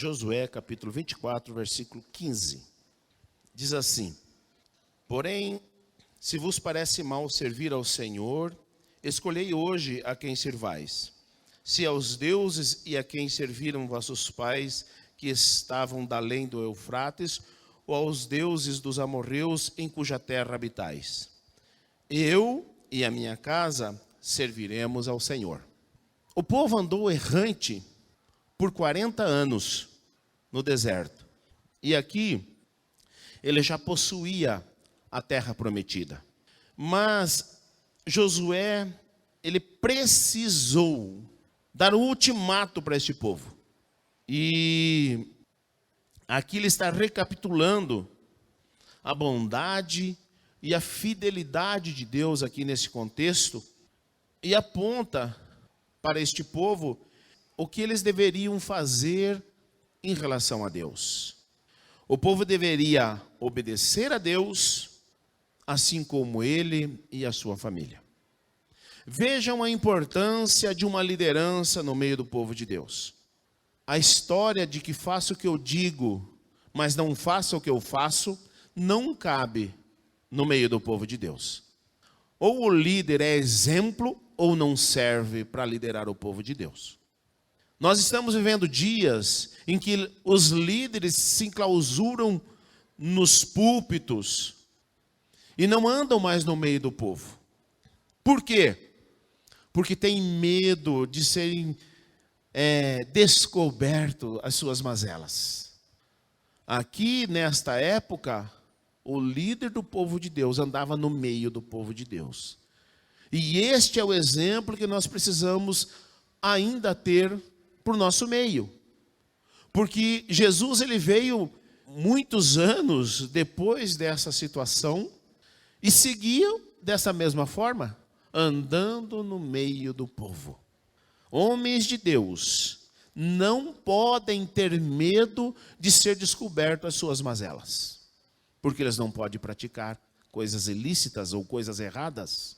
Josué, capítulo 24, versículo 15. Diz assim: porém, se vos parece mal servir ao Senhor, escolhei hoje a quem servais. Se aos deuses e a quem serviram vossos pais, que estavam da além do Eufrates, ou aos deuses dos amorreus em cuja terra habitais. Eu e a minha casa serviremos ao Senhor. O povo andou errante por 40 anos no deserto. E aqui ele já possuía a terra prometida. Mas Josué, ele precisou dar um ultimato para este povo. E aqui ele está recapitulando a bondade e a fidelidade de Deus aqui nesse contexto, e aponta para este povo o que eles deveriam fazer em relação a Deus. O povo deveria obedecer a Deus, assim como ele e a sua família. Vejam a importância de uma liderança no meio do povo de Deus. A história de que faço o que eu digo, mas não faço o que eu faço, não cabe no meio do povo de Deus. Ou o líder é exemplo, ou não serve para liderar o povo de Deus. Nós estamos vivendo dias em que os líderes se enclausuram nos púlpitos e não andam mais no meio do povo. Por quê? Porque tem medo de serem descoberto as suas mazelas. Aqui, nesta época, o líder do povo de Deus andava no meio do povo de Deus. E este é o exemplo que nós precisamos ainda ter por nosso meio. Porque Jesus, ele veio muitos anos depois dessa situação e seguia dessa mesma forma, andando no meio do povo. Homens de Deus não podem ter medo de ser descoberto as suas mazelas, porque eles não podem praticar coisas ilícitas ou coisas erradas.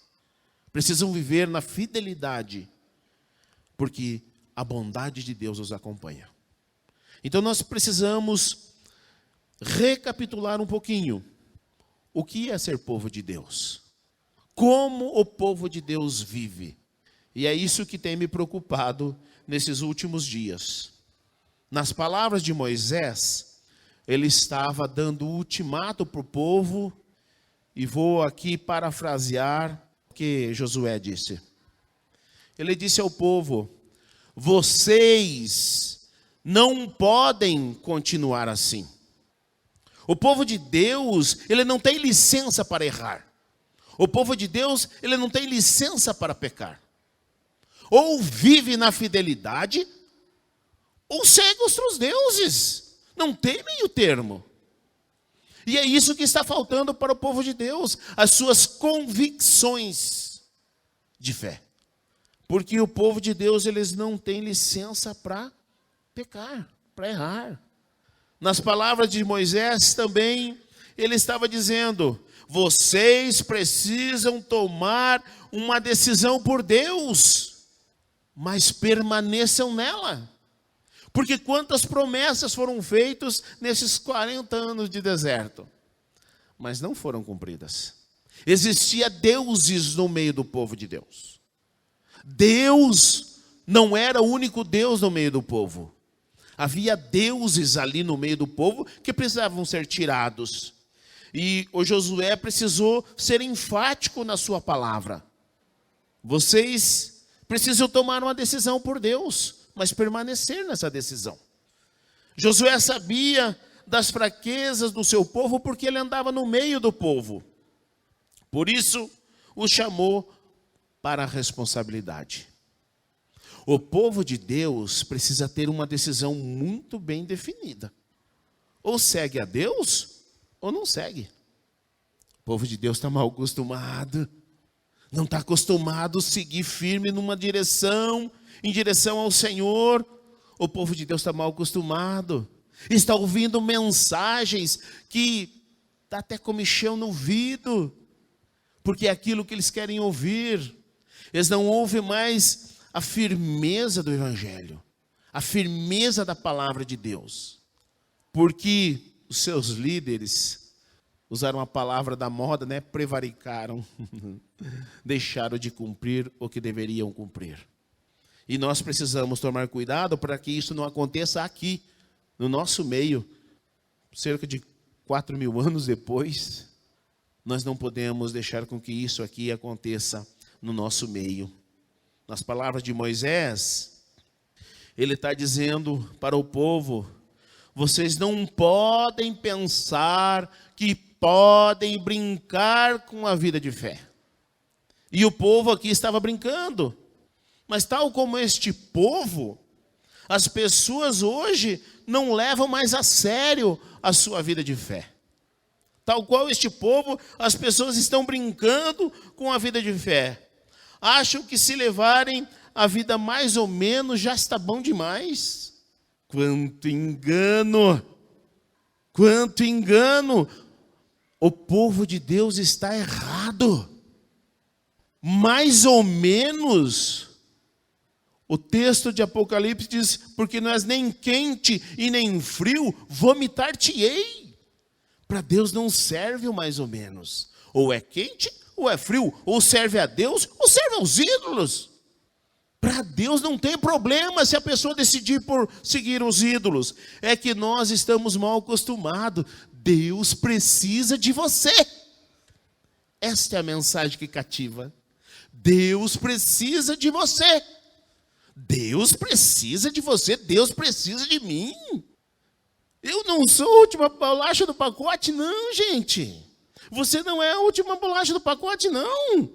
Precisam viver na fidelidade, porque a bondade de Deus os acompanha. Então nós precisamos recapitular um pouquinho o que é ser povo de Deus. Como o povo de Deus vive. E é isso que tem me preocupado nesses últimos dias. Nas palavras de Moisés, ele estava dando ultimato para o povo, e vou aqui parafrasear o que Josué disse. Ele disse ao povo: vocês não podem continuar assim. O povo de Deus, ele não tem licença para errar. O povo de Deus, ele não tem licença para pecar. Ou vive na fidelidade, ou segue os seus deuses. Não tem meio termo. E é isso que está faltando para o povo de Deus, as suas convicções de fé. Porque o povo de Deus, eles não têm licença para pecar, para errar. Nas palavras de Moisés também, ele estava dizendo: vocês precisam tomar uma decisão por Deus, mas permaneçam nela. Porque quantas promessas foram feitas nesses 40 anos de deserto, mas não foram cumpridas. Existia deuses no meio do povo de Deus. Deus não era o único Deus no meio do povo. Havia deuses ali no meio do povo que precisavam ser tirados. E o Josué precisou ser enfático na sua palavra. Vocês precisam tomar uma decisão por Deus, mas permanecer nessa decisão. Josué sabia das fraquezas do seu povo porque ele andava no meio do povo. Por isso, o chamou para a responsabilidade. O povo de Deus precisa ter uma decisão muito bem definida. Ou segue a Deus, ou não segue. O povo de Deus está mal acostumado. Não está acostumado a seguir firme numa direção, em direção ao Senhor. O povo de Deus está mal acostumado. Está ouvindo mensagens que dá até comichão no ouvido, porque é aquilo que eles querem ouvir. Eles não ouvem mais a firmeza do Evangelho, a firmeza da palavra de Deus. Porque os seus líderes usaram a palavra da moda, né? Prevaricaram, deixaram de cumprir o que deveriam cumprir. E nós precisamos tomar cuidado para que isso não aconteça aqui, no nosso meio. Cerca de 4.000 anos depois, nós não podemos deixar com que isso aqui aconteça no nosso meio. Nas palavras de Moisés, ele está dizendo para o povo: vocês não podem pensar que podem brincar com a vida de fé. E o povo aqui estava brincando. Mas tal como este povo, as pessoas hoje não levam mais a sério a sua vida de fé. Tal qual este povo, as pessoas estão brincando com a vida de fé. Acham que se levarem a vida mais ou menos já está bom demais. Quanto engano! Quanto engano! O povo de Deus está errado. Mais ou menos. O texto de Apocalipse diz: porque não és nem quente e nem frio, vomitar-te-ei. Para Deus não serve o mais ou menos. Ou é quente ou é frio. Ou serve a Deus ou serve aos ídolos. Para Deus não tem problema se a pessoa decidir por seguir os ídolos. É que nós estamos mal acostumados. Deus precisa de você. Esta é a mensagem que cativa. Deus precisa de você. Deus precisa de você. Deus precisa de mim. Eu não sou a última bolacha do pacote, não, gente. Você não é a última bolacha do pacote, não.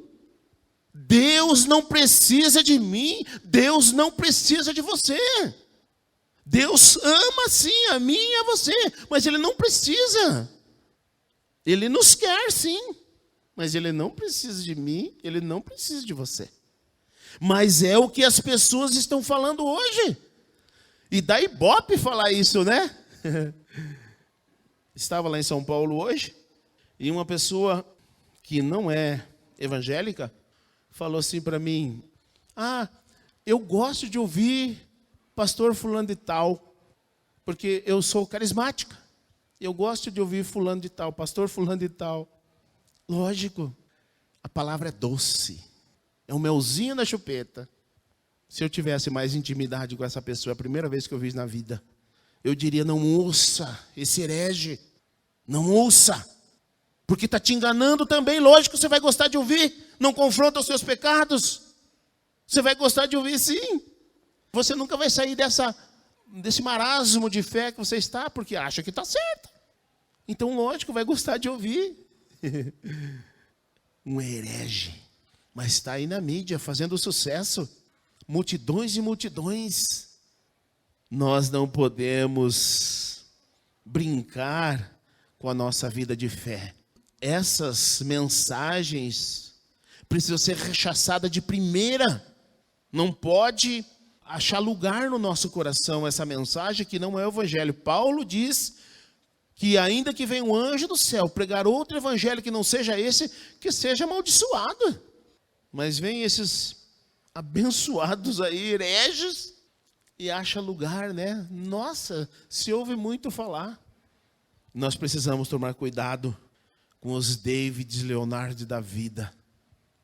Deus não precisa de mim. Deus não precisa de você. Deus ama sim a mim e a você, mas Ele não precisa. Ele nos quer sim, mas Ele não precisa de mim, Ele não precisa de você. Mas é o que as pessoas estão falando hoje. E dá ibope falar isso, né? Estava lá em São Paulo hoje, e uma pessoa que não é evangélica falou assim para mim: eu gosto de ouvir pastor fulano de tal, porque eu sou carismática. Eu gosto de ouvir fulano de tal, pastor fulano de tal. Lógico, a palavra é doce. É um melzinho na chupeta. Se eu tivesse mais intimidade com essa pessoa, é a primeira vez que eu vi na vida, eu diria: não ouça esse herege. Não ouça. Porque está te enganando também. Lógico que você vai gostar de ouvir. Não confronta os seus pecados. Você vai gostar de ouvir sim. Você nunca vai sair desse marasmo de fé que você está, porque acha que está certo. Então, lógico, vai gostar de ouvir. Um herege. Mas está aí na mídia, fazendo sucesso. Multidões e multidões. Nós não podemos brincar com a nossa vida de fé. Essas mensagens precisam ser rechaçadas de primeira. Não pode achar lugar no nosso coração essa mensagem que não é o evangelho. Paulo diz que ainda que venha um anjo do céu pregar outro evangelho que não seja esse, que seja amaldiçoado. Mas vem esses abençoados aí, hereges, e acha lugar, né? Nossa, se ouve muito falar. Nós precisamos tomar cuidado com os Davids, Leonardo da vida,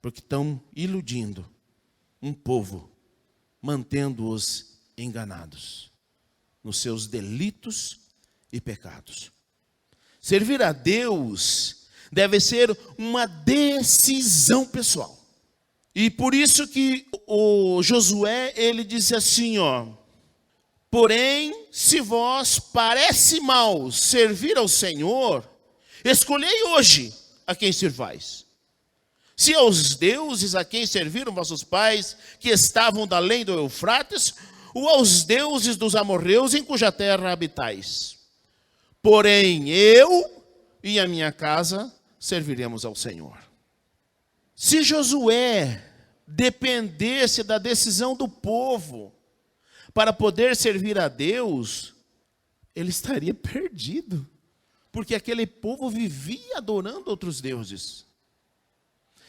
porque estão iludindo um povo, mantendo-os enganados nos seus delitos e pecados. Servir a Deus deve ser uma decisão pessoal. E por isso que o Josué, ele disse assim, porém, se vós parece mal servir ao Senhor, escolhei hoje a quem servais. Se aos deuses a quem serviram vossos pais, que estavam da além do Eufrates, ou aos deuses dos amorreus em cuja terra habitais. Porém, eu e a minha casa serviremos ao Senhor. Se Josué dependesse da decisão do povo para poder servir a Deus, ele estaria perdido, porque aquele povo vivia adorando outros deuses.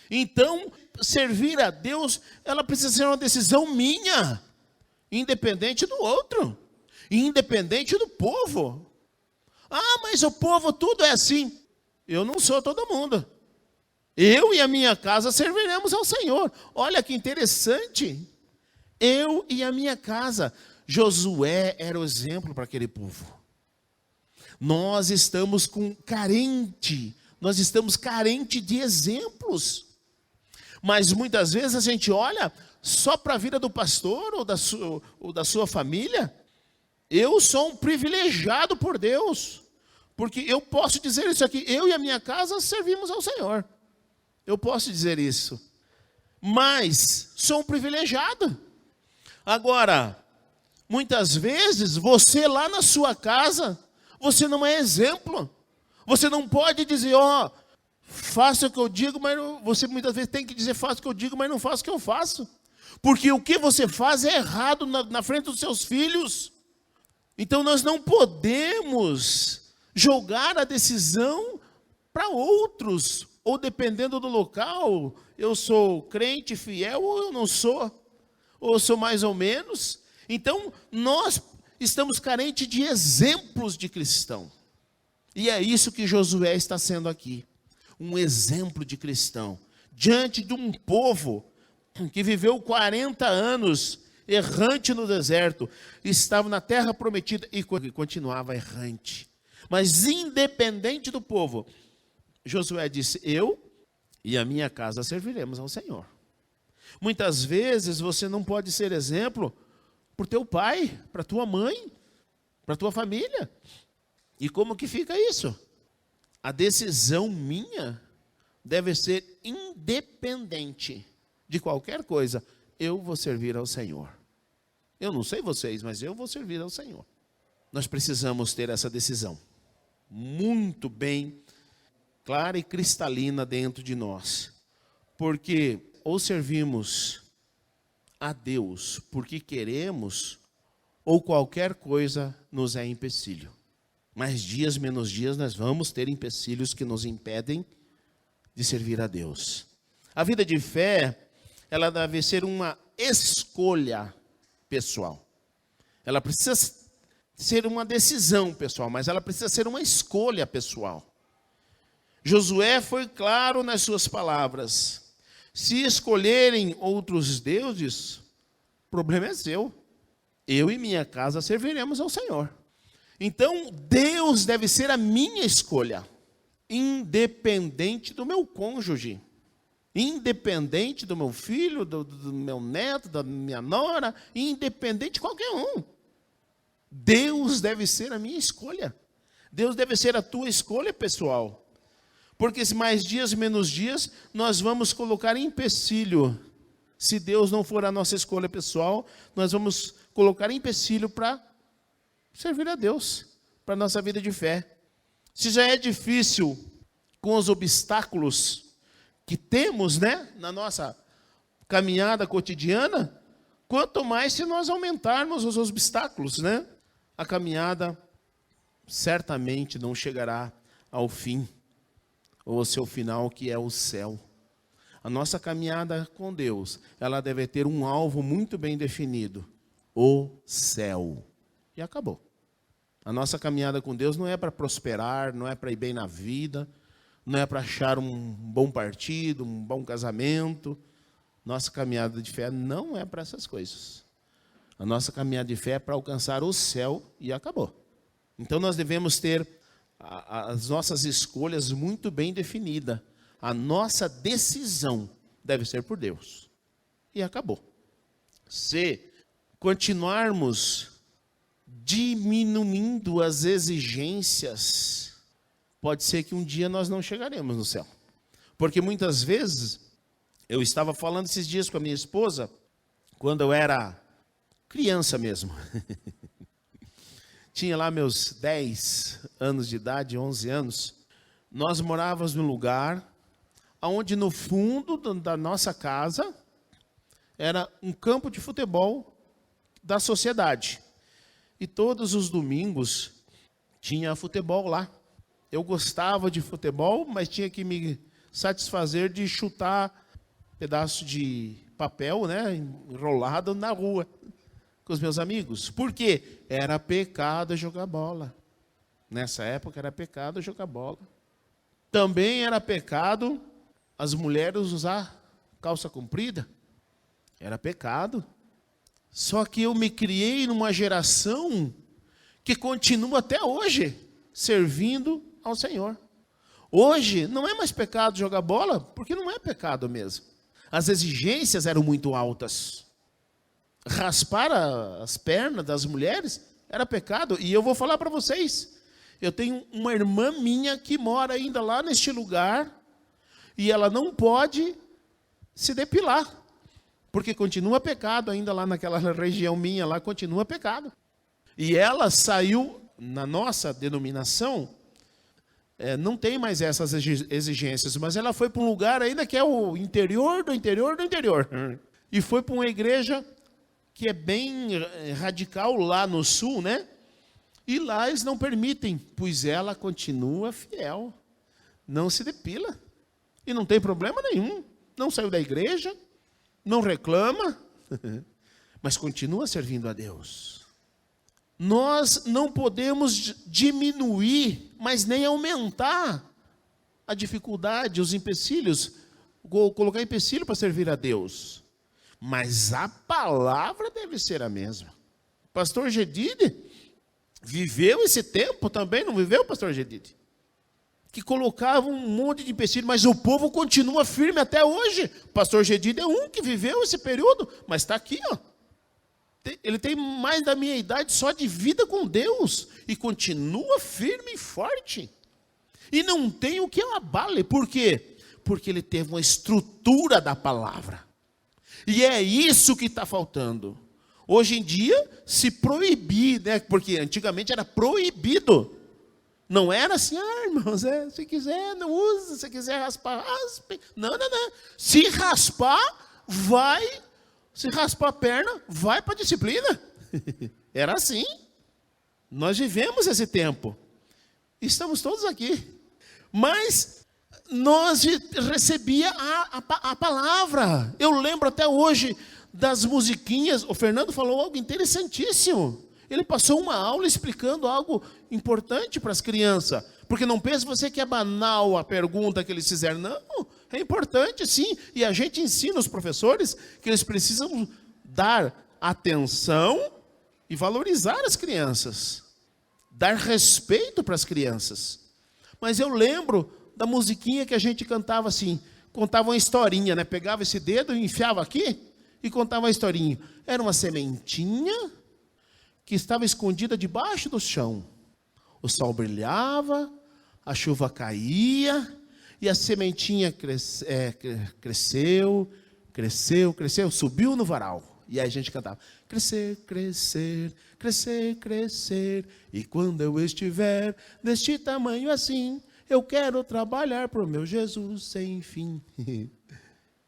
Então, servir a Deus, ela precisa ser uma decisão minha. independente do outro, independente do povo. Ah, mas o povo tudo é assim. Eu não sou todo mundo. Eu e a minha casa serviremos ao Senhor. Olha que interessante. Eu e a minha casa. Josué era o exemplo para aquele povo. Nós estamos carente de exemplos. Mas muitas vezes a gente olha só para a vida do pastor ou da sua família. Eu sou um privilegiado por Deus, porque eu posso dizer isso aqui, eu e a minha casa servimos ao Senhor. Eu posso dizer isso, mas sou um privilegiado. Agora, muitas vezes, você lá na sua casa, você não é exemplo. Você não pode dizer, faça o que eu digo, mas você muitas vezes tem que dizer, faça o que eu digo, mas não faça o que eu faço. Porque o que você faz é errado na frente dos seus filhos. Então nós não podemos jogar a decisão para outros, ou dependendo do local, eu sou crente fiel ou eu não sou, ou eu sou mais ou menos. Então nós estamos carentes de exemplos de cristão. E é isso que Josué está sendo aqui, um exemplo de cristão, diante de um povo que viveu 40 anos errante no deserto, estava na terra prometida e continuava errante. Mas independente do povo, Josué disse, eu e a minha casa serviremos ao Senhor. Muitas vezes você não pode ser exemplo por teu pai, para tua mãe, para tua família. E como que fica isso? A decisão minha deve ser independente de qualquer coisa. Eu vou servir ao Senhor. Eu não sei vocês, mas eu vou servir ao Senhor. Nós precisamos ter essa decisão muito bem clara e cristalina dentro de nós. Porque ou servimos a Deus porque queremos, ou qualquer coisa nos é empecilho. Mais dias, menos dias, nós vamos ter empecilhos que nos impedem de servir a Deus. A vida de fé, ela deve ser uma escolha pessoal. Ela precisa ser uma decisão pessoal, mas ela precisa ser uma escolha pessoal. Josué foi claro nas suas palavras. Se escolherem outros deuses, o problema é seu. Eu e minha casa serviremos ao Senhor. Então, Deus deve ser a minha escolha, independente do meu cônjuge, independente do meu filho, do meu neto, da minha nora, independente de qualquer um. Deus deve ser a minha escolha. Deus deve ser a tua escolha pessoal. Porque se mais dias, menos dias, nós vamos colocar empecilho. Se Deus não for a nossa escolha pessoal, nós vamos colocar empecilho para servir a Deus, para a nossa vida de fé. Se já é difícil com os obstáculos que temos, na nossa caminhada cotidiana, quanto mais se nós aumentarmos os obstáculos, a caminhada certamente não chegará ao fim, ou ao seu final, que é o céu. A nossa caminhada com Deus, ela deve ter um alvo muito bem definido, o céu. E acabou. A nossa caminhada com Deus não é para prosperar, não é para ir bem na vida, não é para achar um bom partido, um bom casamento. Nossa caminhada de fé não é para essas coisas. A nossa caminhada de fé é para alcançar o céu e acabou. Então nós devemos ter as nossas escolhas muito bem definidas. A nossa decisão deve ser por Deus. E acabou. Se continuarmos diminuindo as exigências, pode ser que um dia nós não chegaremos no céu. Porque muitas vezes, eu estava falando esses dias com a minha esposa, quando eu era criança mesmo. Tinha lá meus 10 anos de idade, 11 anos. Nós morávamos num lugar onde no fundo da nossa casa era um campo de futebol da sociedade. E todos os domingos tinha futebol lá. Eu gostava de futebol, mas tinha que me satisfazer de chutar pedaço de papel, enrolado na rua. com os meus amigos. Por quê? Era pecado jogar bola. Nessa época era pecado jogar bola. Também era pecado as mulheres usar calça comprida. Era pecado. Só que eu me criei numa geração que continua até hoje servindo ao Senhor. Hoje não é mais pecado jogar bola, porque não é pecado mesmo. As exigências eram muito altas. Raspar as pernas das mulheres era pecado. E eu vou falar para vocês, eu tenho uma irmã minha que mora ainda lá neste lugar e ela não pode se depilar, porque continua pecado ainda lá naquela região minha, lá continua pecado. E ela saiu, na nossa denominação, não tem mais essas exigências, mas ela foi para um lugar ainda que é o interior do interior do interior. E foi para uma igreja que é bem radical lá no sul, né? E lá eles não permitem, pois ela continua fiel, não se depila. E não tem problema nenhum, não saiu da igreja, não reclama, mas continua servindo a Deus. Nós não podemos diminuir, mas nem aumentar a dificuldade, os empecilhos, colocar empecilho para servir a Deus. Mas a palavra deve ser a mesma. Pastor Gedide viveu esse tempo também, não viveu, pastor Gedide? Que colocava um monte de empecilho, mas o povo continua firme até hoje. O pastor Gedide é um que viveu esse período, mas está aqui, ó. Ele tem mais da minha idade só de vida com Deus e continua firme e forte. E não tem o que o abale. Por quê? Porque ele teve uma estrutura da palavra. E é isso que está faltando. Hoje em dia, se proibir, né? Porque antigamente era proibido. Não era assim, irmãos, se quiser, não usa, se quiser raspar, raspe. Não. Se raspar, vai... Se raspar a perna, vai para a disciplina. Era assim. Nós vivemos esse tempo. Estamos todos aqui. Mas nós recebia a palavra. Eu lembro até hoje das musiquinhas. O Fernando falou algo interessantíssimo. Ele passou uma aula explicando algo importante para as crianças. Porque não pense você que é banal a pergunta que eles fizeram. Não, é importante sim. E a gente ensina os professores que eles precisam dar atenção e valorizar as crianças. Dar respeito para as crianças. Mas eu lembro da musiquinha que a gente cantava assim. Contava uma historinha, né? Pegava esse dedo e enfiava aqui e contava uma historinha. Era uma sementinha que estava escondida debaixo do chão. O sol brilhava, a chuva caía, e a sementinha cresceu, subiu no varal. E aí a gente cantava, crescer, crescer, crescer, crescer, e quando eu estiver deste tamanho assim, eu quero trabalhar para o meu Jesus sem fim.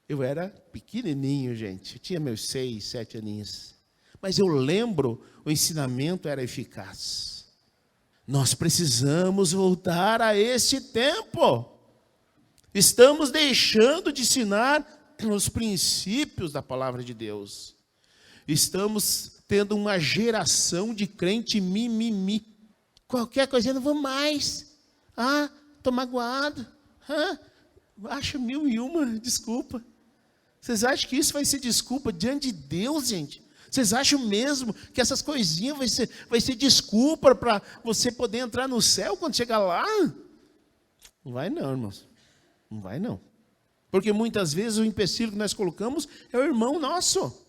Eu era pequenininho, gente, eu tinha meus 6, 7 aninhos. Mas eu lembro, o ensinamento era eficaz. Nós precisamos voltar a este tempo. Estamos deixando de ensinar os princípios da palavra de Deus. Estamos tendo uma geração de crente mimimi. Qualquer coisinha, não vou mais. Estou magoado. Acho 1001 desculpa. Vocês acham que isso vai ser desculpa diante de Deus, gente? Vocês acham mesmo que essas coisinhas vai ser desculpa para você poder entrar no céu quando chegar lá? Não vai não, irmãos. Não vai não. Porque muitas vezes o empecilho que nós colocamos é o irmão nosso.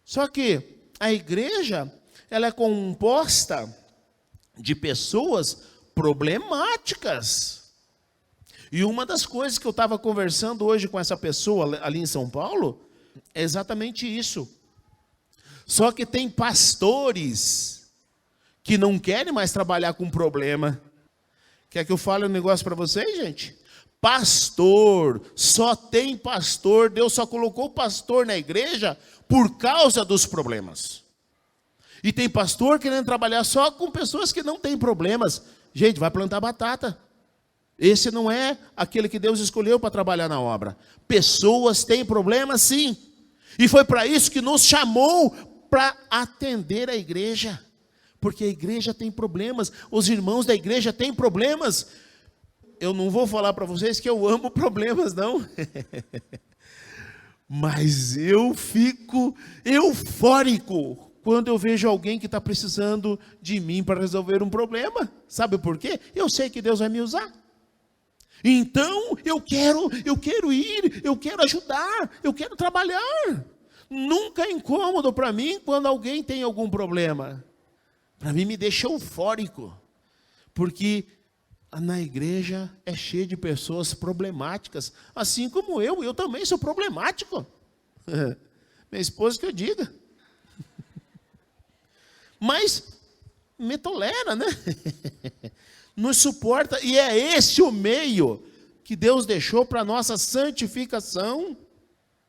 Só que a igreja, ela é composta de pessoas problemáticas. E uma das coisas que eu estava conversando hoje com essa pessoa ali em São Paulo, é exatamente isso. Só que tem pastores que não querem mais trabalhar com problema. Quer que eu fale um negócio para vocês, gente? Pastor, só tem pastor, Deus só colocou pastor na igreja por causa dos problemas. E tem pastor querendo trabalhar só com pessoas que não têm problemas. Gente, vai plantar batata. Esse não é aquele que Deus escolheu para trabalhar na obra. Pessoas têm problemas sim. E foi para isso que nos chamou para atender a igreja. Porque a igreja tem problemas, os irmãos da igreja têm problemas. Eu não vou falar para vocês que eu amo problemas, não. Mas eu fico eufórico quando eu vejo alguém que está precisando de mim para resolver um problema. Sabe por quê? Eu sei que Deus vai me usar. Então, eu quero ir, eu quero ajudar, eu quero trabalhar. Nunca é incômodo para mim quando alguém tem algum problema. Para mim me deixa eufórico, porque na igreja é cheio de pessoas problemáticas, assim como eu também sou problemático. Minha esposa que eu diga. Mas me tolera, né? Nos suporta, e é esse o meio que Deus deixou para a nossa santificação.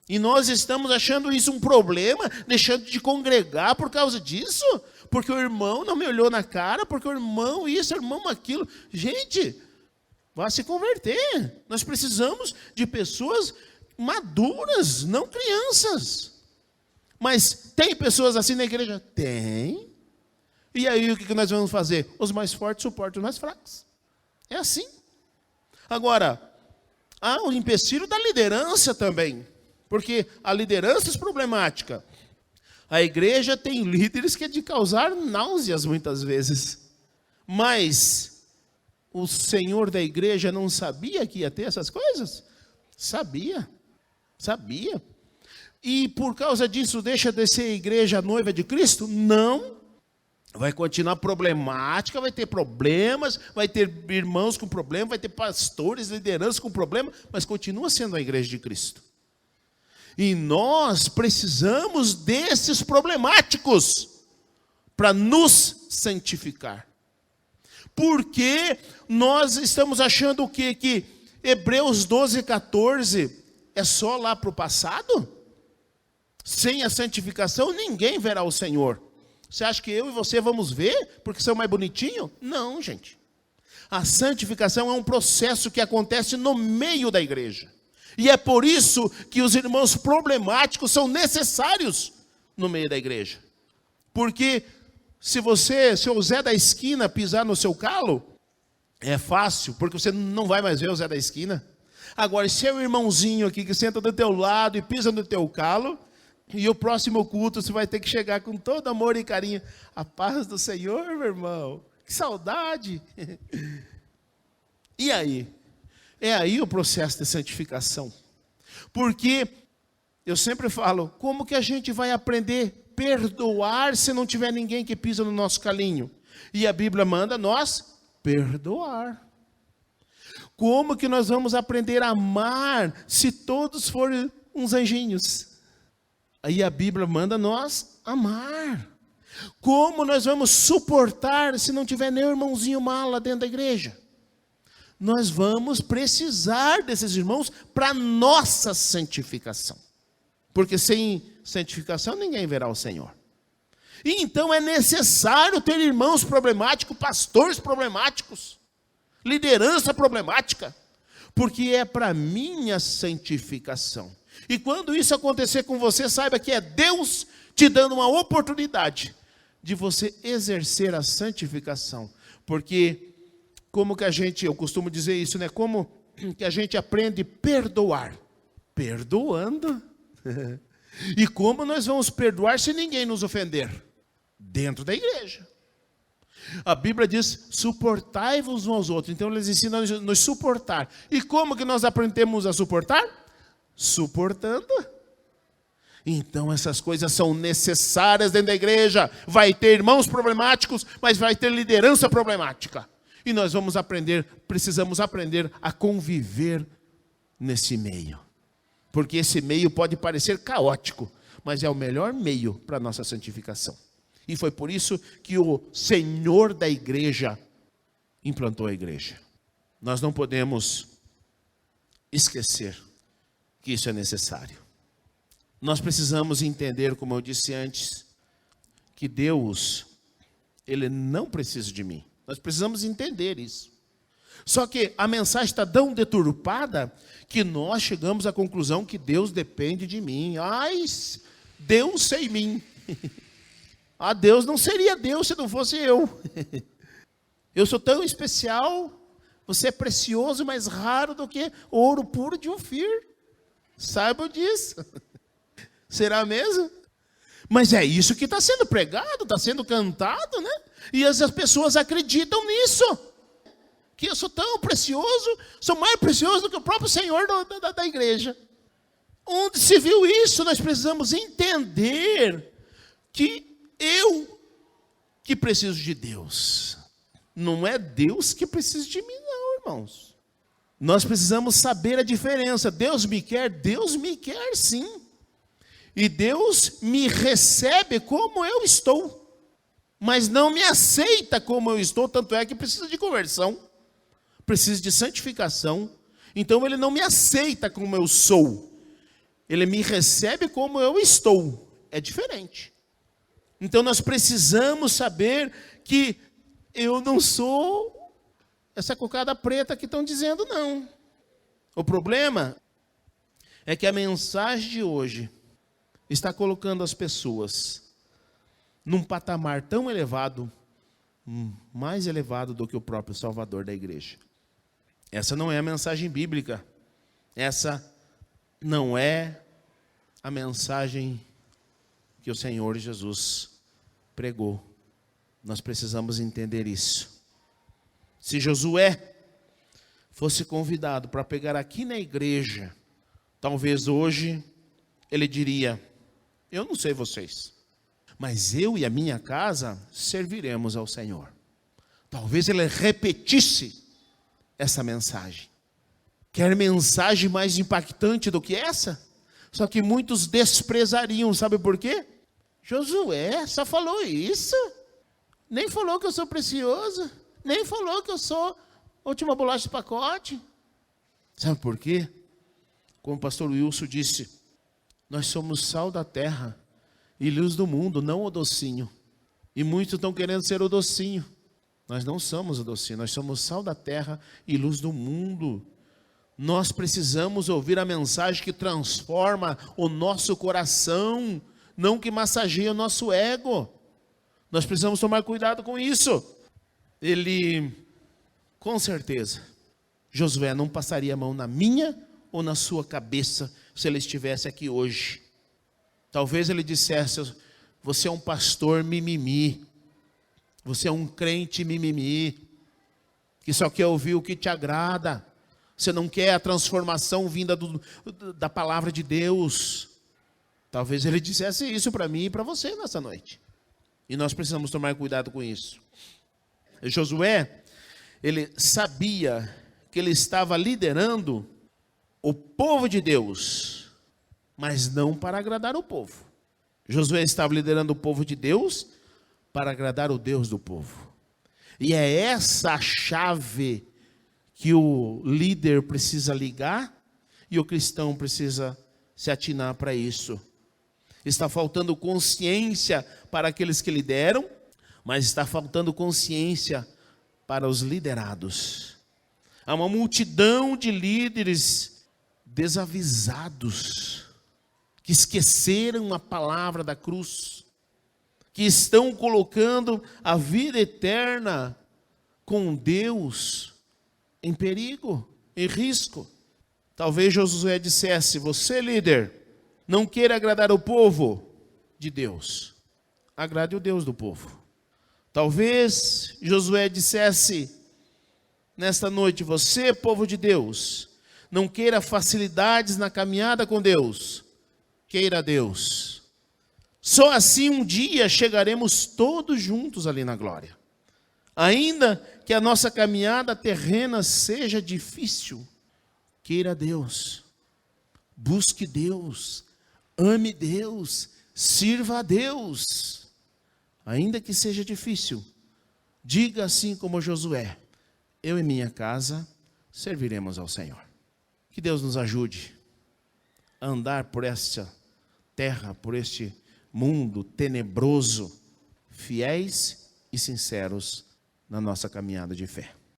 E nós estamos achando isso um problema, deixando de congregar por causa disso, porque o irmão não me olhou na cara, porque o irmão isso, o irmão aquilo. Gente, vá se converter. Nós precisamos de pessoas maduras, não crianças. Mas tem pessoas assim na igreja? Tem. E aí o que nós vamos fazer? Os mais fortes suportam os mais fracos. É assim. Agora, há o empecilho da liderança também. Porque a liderança é problemática. A igreja tem líderes que é de causar náuseas muitas vezes. Mas o senhor da igreja não sabia que ia ter essas coisas? Sabia. E por causa disso deixa de ser a igreja noiva de Cristo? Não. Vai continuar problemática, vai ter problemas, vai ter irmãos com problema, vai ter pastores, lideranças com problema, mas continua sendo a igreja de Cristo. E nós precisamos desses problemáticos para nos santificar. Porque nós estamos achando o quê? Que Hebreus 12, 14 é só lá para o passado? Sem a santificação ninguém verá o Senhor. Você acha que eu e você vamos ver porque são mais bonitinhos? Não, gente. A santificação é um processo que acontece no meio da igreja. E é por isso que os irmãos problemáticos são necessários no meio da igreja. Porque se o Zé da esquina pisar no seu calo, é fácil, porque você não vai mais ver o Zé da esquina. Agora, se é o irmãozinho aqui que senta do teu lado e pisa no teu calo, e o próximo culto você vai ter que chegar com todo amor e carinho. A paz do Senhor, meu irmão. Que saudade. E aí? É aí o processo de santificação. Porque, eu sempre falo, como que a gente vai aprender a perdoar se não tiver ninguém que pisa no nosso calinho? E a Bíblia manda nós perdoar. Como que nós vamos aprender a amar se todos forem uns anjinhos? Aí a Bíblia manda nós amar. Como nós vamos suportar se não tiver nem o irmãozinho mala dentro da igreja? Nós vamos precisar desses irmãos para nossa santificação. Porque sem santificação ninguém verá o Senhor. E então é necessário ter irmãos problemáticos, pastores problemáticos, liderança problemática, porque é para minha santificação. E quando isso acontecer com você, saiba que é Deus te dando uma oportunidade de você exercer a santificação. Porque como que eu costumo dizer isso, né? Como que a gente aprende a perdoar? Perdoando. E como nós vamos perdoar se ninguém nos ofender? Dentro da igreja. A Bíblia diz, suportai-vos uns aos outros. Então eles ensinam a nos suportar. E como que nós aprendemos a suportar? Suportando. Então essas coisas são necessárias dentro da igreja. Vai ter irmãos problemáticos, mas vai ter liderança problemática. E nós precisamos aprender a conviver nesse meio. Porque esse meio pode parecer caótico, mas é o melhor meio para a nossa santificação. E foi por isso que o Senhor da igreja implantou a igreja. Nós não podemos esquecer que isso é necessário. Nós precisamos entender, como eu disse antes, que Deus, Ele não precisa de mim. Nós precisamos entender isso. Só que a mensagem está tão deturpada que nós chegamos à conclusão que Deus depende de mim. Ai, Deus sem mim. Ah, Deus não seria Deus se não fosse eu. Eu sou tão especial, você é precioso, mais raro do que ouro puro de Ofir. Saibam disso. Será mesmo? Mas é isso que está sendo pregado, está sendo cantado, né? E as pessoas acreditam nisso. Que eu sou tão precioso, sou mais precioso do que o próprio Senhor da igreja. Onde se viu isso, nós precisamos entender que eu que preciso de Deus. Não é Deus que precisa de mim, não, irmãos. Nós precisamos saber a diferença. Deus me quer sim. E Deus me recebe como eu estou. Mas não me aceita como eu estou, tanto é que precisa de conversão. Precisa de santificação. Então Ele não me aceita como eu sou. Ele me recebe como eu estou. É diferente. Então nós precisamos saber que eu não sou essa cocada preta que estão dizendo, não. O problema é que a mensagem de hoje está colocando as pessoas num patamar tão elevado, mais elevado do que o próprio Salvador da igreja. Essa não é a mensagem bíblica. Essa não é a mensagem que o Senhor Jesus pregou. Nós precisamos entender isso. Se Josué fosse convidado para pegar aqui na igreja, talvez hoje ele diria: eu não sei vocês, mas eu e a minha casa serviremos ao Senhor. Talvez ele repetisse essa mensagem. Quer mensagem mais impactante do que essa? Só que muitos desprezariam, sabe por quê? Josué só falou isso. Nem falou que eu sou precioso. Nem falou que eu sou a última bolacha do pacote. Sabe por quê? Como o pastor Wilson disse, nós somos sal da terra e luz do mundo, não o docinho. E muitos estão querendo ser o docinho. Nós não somos o docinho, nós somos sal da terra e luz do mundo. Nós precisamos ouvir a mensagem que transforma o nosso coração, não que massageia o nosso ego. Nós precisamos tomar cuidado com isso. Com certeza, Josué não passaria a mão na minha ou na sua cabeça se ele estivesse aqui hoje. Talvez ele dissesse: você é um pastor mimimi, você é um crente mimimi, que só quer ouvir o que te agrada, você não quer a transformação vinda da palavra de Deus. Talvez ele dissesse isso para mim e para você nessa noite. E nós precisamos tomar cuidado com isso. Josué, ele sabia que ele estava liderando o povo de Deus, mas não para agradar o povo. Josué estava liderando o povo de Deus para agradar o Deus do povo. E é essa a chave que o líder precisa ligar e o cristão precisa se atinar para isso. Está faltando consciência para aqueles que lideram, mas está faltando consciência para os liderados. Há uma multidão de líderes desavisados, que esqueceram a palavra da cruz, que estão colocando a vida eterna com Deus em perigo, em risco. Talvez Josué dissesse: você, líder, não queira agradar o povo de Deus, agrade o Deus do povo. Talvez Josué dissesse nesta noite: você, povo de Deus, não queira facilidades na caminhada com Deus, queira Deus. Só assim um dia chegaremos todos juntos ali na glória. Ainda que a nossa caminhada terrena seja difícil, queira Deus, busque Deus, ame Deus, sirva a Deus. Ainda que seja difícil, diga assim como Josué: eu e minha casa serviremos ao Senhor. Que Deus nos ajude a andar por esta terra, por este mundo tenebroso, fiéis e sinceros na nossa caminhada de fé.